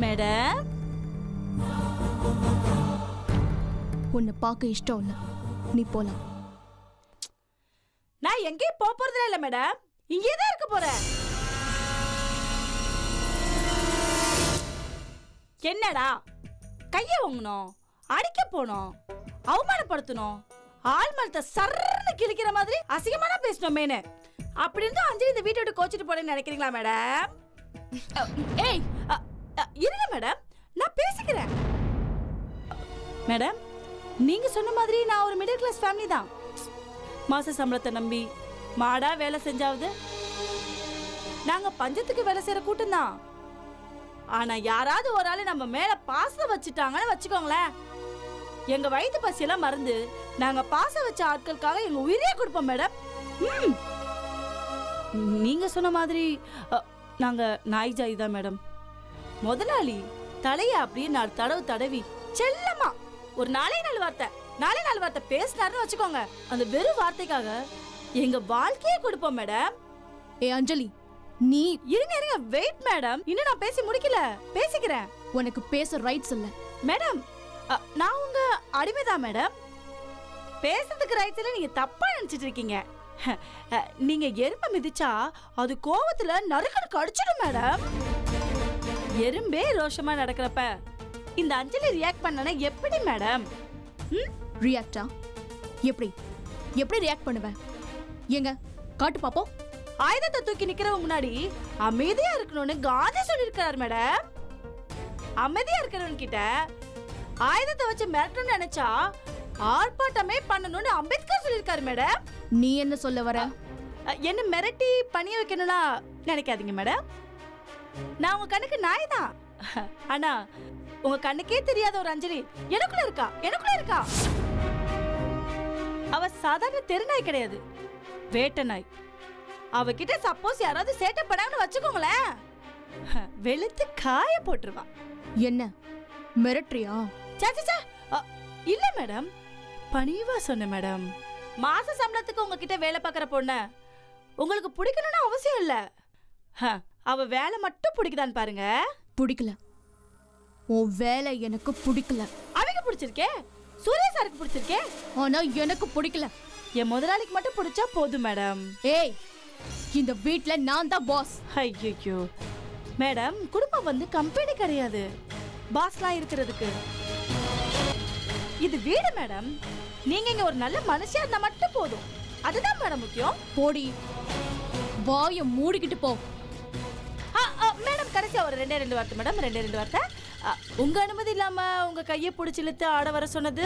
Madam, உன்னை பார்க்க இஷ்டம் இல்ல, நீ போலாம். நான் எங்கேயும் போறதே இல்ல மேடம், இங்கே தான் இருக்க போறேன். என்னடா கைய வாங்கணும், அடிக்க போனோம், அவமானப்படுத்தணும், ஆள் மரத்தை சர்ன்னு கிழிக்கிற மாதிரி அசிங்கமான பேசணும் மேனு. அப்படி இருந்தா அஞ்சலி இந்த வீட்டை விட்டு கோச்சிட்டு போறேன்னு நினைக்கிறீங்களா மேடம்? ஏய் இருங்க மேடம், நான் பேசிக்கிறேன். மேடம், நீங்க சொன்ன மாதிரி நான் ஒரு மிடில் கிளாஸ் ஃபேமிலி தான். மாச சம்பளத்தை நம்பி மாடா வேலை செஞ்சாவது நாங்க பஞ்சத்துக்கு வேலை செய்யற கூட்டம் தான். ஆனா யாராவது ஒரு ஆளு நம்ம மேல பாசம் வச்சுட்டாங்கன்னு வச்சுக்கோங்களேன், எங்க வயிற்று பசியெல்லாம் மறந்து நாங்க பாசம் வச்ச ஆட்களுக்காக எங்க உயிரே கொடுப்போம் மேடம். நீங்க சொன்ன மாதிரி நாங்க நாய் ஜாதி தான் மேடம். முதலாளி தலைய அப்படியே 4 தடவை தடவி செல்லமா ஒரு 4 வார்த்தை பேசினாருன்னு வச்சுக்கோங்க, அந்த வெறும் வார்த்தைக்காக எங்க வாழ்க்கையே கொடுப்போம் மேடம். ஏ அஞ்சலி, நீ இருங்க வெயிட் மேடம், இன்னும் நான் பேசி முடிக்கல, பேசிக்கிறேன். உனக்கு பேச ரைட்ஸ் இல்ல மேடம். நான் உங்க அடிமைதான் மேடம். பேசுறதுக்கு ரைட்ஸ் இல்ல, நீங்க தப்பா நினைச்சிட்டு இருக்கீங்க. நீங்க எறும்பை மிதிச்சா அது கோவத்துல நறுக்கணும் கடிச்சிடும் மேடம். எறும்பே ரோஷமா நடக்கிறப்ப இந்த அஞ்சலி ரியாக்ட் பண்ணனா எப்படி மேடம்? ரியாக்டா? எப்படி ரியாக்ட் பண்ணுவேன்? எங்க காட்டு பாப்போம். ஆயுதத்தை தூக்கி நிக்கிறவங்க முன்னாடி அமைதியா இருக்கணும்னு காந்தி சொல்லிருக்காரு மேடம். அமைதியா இருக்கிறவங்க கிட்ட ஆயுதத்தை வச்சு மிரட்டணும்னு நினைச்சா ஆர்ப்பாட்டமே பண்ணணும்னு அம்பேத்கர் சொல்லிருக்காரு மேடம். நீ என்ன சொல்ல வர? என்ன மிரட்டி பணிய வைக்கணும்னா நினைக்காதீங்க மேடம். நான் உங்க கண்ணுக்கு நாய் தான், ஆனா உங்க கண்ணுக்கே தெரியாத ஒரு அஞ்சலி எனக்குள்ள இருக்கா. அவ சாதாரண தெரு நாய் கிடையாது, வேட்டை நாய். அவகிட்ட சப்போஸ் யாராவது சேட்டை பண்ணாங்கன்னு வச்சுக்கோங்களேன், வெளுத்து காய போட்டுருவா. என்ன மிரட்ரியா? இல்ல மேடம், பணிவா சொன்ன மேடம். மாச சம்பளத்துக்கு உங்ககிட்ட வேலை பார்க்கற பொண்ண உங்களுக்கு பிடிக்கணும்னு அவசியம் இல்ல, அவ வேலை மட்டும் பிடிக்குதான்னு பாருங்க. பிடிக்கல, உன் வேலை எனக்கு பிடிக்கல. அவங்க பிடிச்சிருக்கே, சூர்யா சாருக்கு பிடிச்சிருக்கே, ஆனா எனக்கு பிடிக்கல. என் முதலாளிக்கு மட்டும் பிடிச்சா போதும் மேடம். ஏய், இந்த வீட்ல நான் தான் பாஸ். ஐயோ மேடம், குடும்பம் வந்து கம்பெனி கிடையாது பாஸ்லாம் இருக்கிறதுக்கு. இது வீடு மேடம். நீங்க இங்க ஒரு நல்ல மனுஷியா இருந்தா மட்டும் போதும், அதுதான் மேடம் முக்கியம். போடி, வாயை மூடிக்கிட்டு போ. மேடம் கடைசியா ஒரு 2 வார்த்தை மேடம், 2 வார்த்தை. உங்க அனுமதி இல்லாம உங்க கையை பிடிச்சி இழுத்து ஆட வர சொன்னது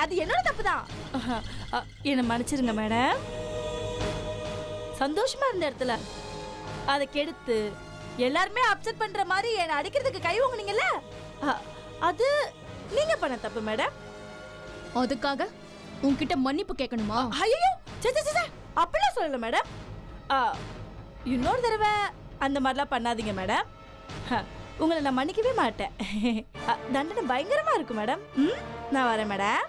அது என்னோட தப்பு தான். என்ன மன்னிச்சிருங்க மேடம். சந்தோஷமா இருந்த இடத்துல அதை கெடுத்து எல்லாருமே அப்செட் பண்ற மாதிரி என்ன அடிக்கிறதுக்கு கை வாங்குனீங்கல்ல, அது நீங்க பண்ண தப்பு மேடம். அதுக்காக உன்கிட்ட மன்னிப்பு கேட்கணுமா? ஐயோ அப்படிலாம் சொல்லல மேடம். இன்னொரு தடவை அந்த மாதிரிலாம் பண்ணாதீங்க மேடம். உங்களை நான் மன்னிக்கவே மாட்டேன். தண்டனை பயங்கரமா இருக்கு மேடம். நான் வரேன் மேடம்.